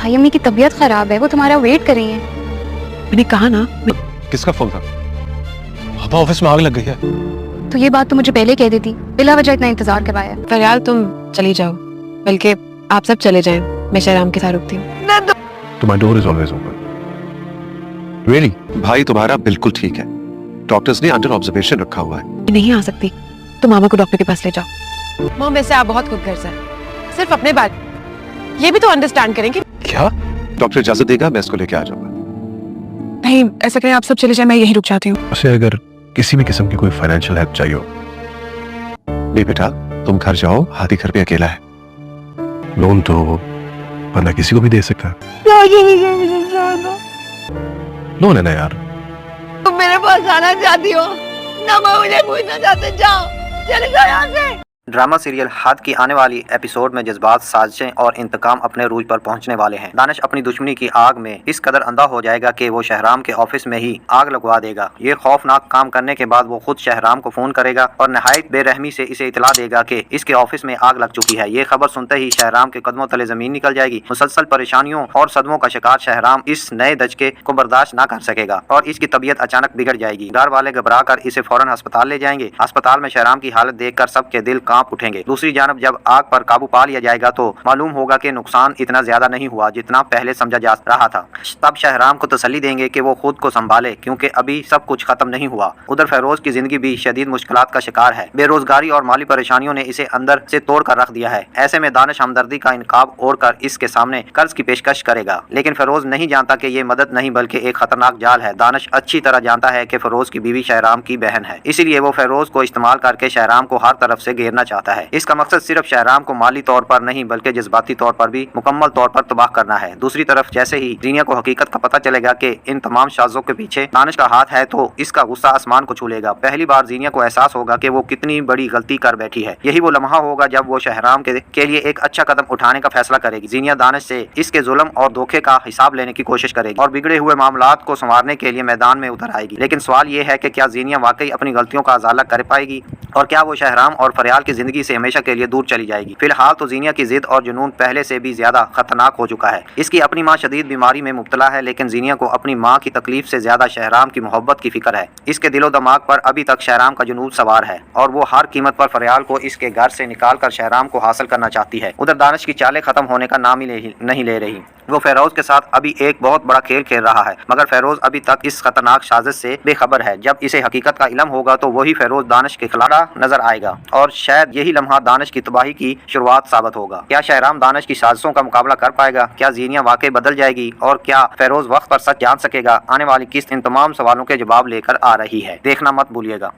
بھائی امی کی طبیعت خراب ہے, وہ تمہارا ویٹ کر رہی ہیں. میں نے کہا نا. کس کا فون تھا؟ پاپا آفس میں آگ لگ گئی ہے. تو یہ بات تو مجھے پہلے کہہ دیتی, بلا وجہ اتنا انتظار کروایا. فریال تم چلی جاؤ, بلکہ آپ سب چلے جائیں, میں شہرام کے ساتھ رکتی ہوں. My door is always open. Really? بھائی تمہارا بالکل ٹھیک ہے, ڈاکٹرز نے انڈر آبزرویشن رکھا ہوا ہے. میں نہیں آ سکتی, تو ماما کو ڈاکٹر کے پاس لے جاؤ. ماں ویسے آپ بہت خود غرض ہیں, صرف اپنے بات یہ بھی تو انڈرسٹینڈ کریں کہ کیا ڈاکٹر اجازت دے گا میں اس کو لے کے آ جاؤں گا. نہیں ایسا کریں, آپ سب چلے جائیں, میں یہیں رک جاتی ہوں. اسے اگر کسی بھی قسم کی کوئی فائنینشیل ہیلپ چاہیے ہو. نہیں بیٹا, تم گھر جاؤ, ہاتھی گھر پہ اکیلا ہے. لون تو بندہ کسی کو بھی دے سکتا ہے. لون ہے نا یار. تم میرے پاس آنا چاہتی ہو نہ, میں مجھے پوچھنا چاہتے, جاؤ چلے جاؤ یہاں سے. ڈرامہ سیریل ہاتھ کی آنے والی ایپیسوڈ میں جذبات, سازشیں اور انتقام اپنے عروج پر پہنچنے والے ہیں. دانش اپنی دشمنی کی آگ میں اس قدر اندھا ہو جائے گا کہ وہ شہرام کے آفس میں ہی آگ لگوا دے گا. یہ خوفناک کام کرنے کے بعد وہ خود شہرام کو فون کرے گا اور نہایت بے رحمی سے اسے اطلاع دے گا کہ اس کے آفس میں آگ لگ چکی ہے. یہ خبر سنتے ہی شہرام کے قدموں تلے زمین نکل جائے گی. مسلسل پریشانیوں اور صدموں کا شکار شہرام اس نئے دھچکے کو برداشت نہ کر سکے گا اور اس کی طبیعت اچانک بگڑ جائے گی. گھر والے گھبرا کر اسے فوراً ہسپتال لے جائیں گے. ہسپتال میں شہرام کی حالت دیکھ کر سب کے دل کانپ اٹھیں گے. دوسری جانب جب آگ پر قابو پا لیا جائے گا تو معلوم ہوگا کہ نقصان اتنا زیادہ نہیں ہوا جتنا پہلے سمجھا جا رہا تھا. تب شہرام کو تسلی دیں گے کہ وہ خود کو سنبھالے, کیونکہ ابھی سب کچھ ختم نہیں ہوا. ادھر فیروز کی زندگی بھی شدید مشکلات کا شکار ہے. بے روزگاری اور مالی پریشانیوں نے اسے اندر سے توڑ کر رکھ دیا ہے. ایسے میں دانش ہمدردی کا انقاب اوڑھ کر اس کے سامنے قرض کی پیشکش کرے گا, لیکن فیروز نہیں جانتا کہ یہ مدد نہیں بلکہ ایک خطرناک جال ہے. دانش اچھی طرح جانتا ہے کہ فیروز کی بیوی شہرام کی بہن ہے, اسی لیے وہ فیروز کو استعمال کر کے شہرام کو ہر طرف سے گھیرنا چاہتا ہے. اس کا مقصد صرف شہرام کو مالی طور پر نہیں بلکہ جذباتی طور پر بھی مکمل طور پر تباہ کرنا ہے. دوسری طرف جیسے ہی زینیا کو حقیقت کا پتہ چلے گا کہ ان تمام سازوں کے پیچھے دانش کا ہاتھ ہے تو اس کا غصہ آسمان کو چھو لے گا. پہلی بار زینیا کو احساس ہوگا کہ وہ کتنی بڑی غلطی کر بیٹھی ہے. یہی وہ لمحہ ہوگا جب وہ شہرام کے لیے ایک اچھا قدم اٹھانے کا فیصلہ کرے گی. زینیا دانش سے اس کے ظلم اور دھوکے کا حساب لینے کی کوشش کرے گی اور بگڑے ہوئے معاملات کو سنوارنے کے لیے میدان میں اتر آئے گی. لیکن سوال یہ ہے کہ کیا زینیا واقعی اپنی غلطیوں کا ازالہ کر پائے گی اور کیا وہ شہرام اور فریال کی زندگی سے ہمیشہ کے لیے دور چلی جائے گی. فی الحال تو زینیا کی ضد اور جنون پہلے سے بھی زیادہ خطرناک ہو چکا ہے. اس کی اپنی ماں شدید بیماری میں مبتلا ہے, لیکن زینیا کو اپنی ماں کی تکلیف سے زیادہ شہرام کی محبت کی فکر ہے. اس کے دل و دماغ پر ابھی تک شہرام کا جنون سوار ہے اور وہ ہر قیمت پر فریال کو اس کے گھر سے نکال کر شہرام کو حاصل کرنا چاہتی ہے. ادھر دانش کی چالیں ختم ہونے کا نام ہی نہیں لے رہی. وہ فیروز کے ساتھ ابھی ایک بہت بڑا کھیل کھیل رہا ہے, مگر فیروز ابھی تک اس خطرناک سازش سے بے خبر ہے. جب اسے حقیقت کا علم ہوگا تو وہی فیروز دانش کے خلاف نظر آئے گا اور شاید یہی لمحہ دانش کی تباہی کی شروعات ثابت ہوگا. کیا شہرام دانش کی سازشوں کا مقابلہ کر پائے گا؟ کیا زینیا واقعی بدل جائے گی اور کیا فیروز وقت پر سچ جان سکے گا؟ آنے والی قسط ان تمام سوالوں کے جواب لے کر آ رہی ہے, دیکھنا مت بھولیے گا.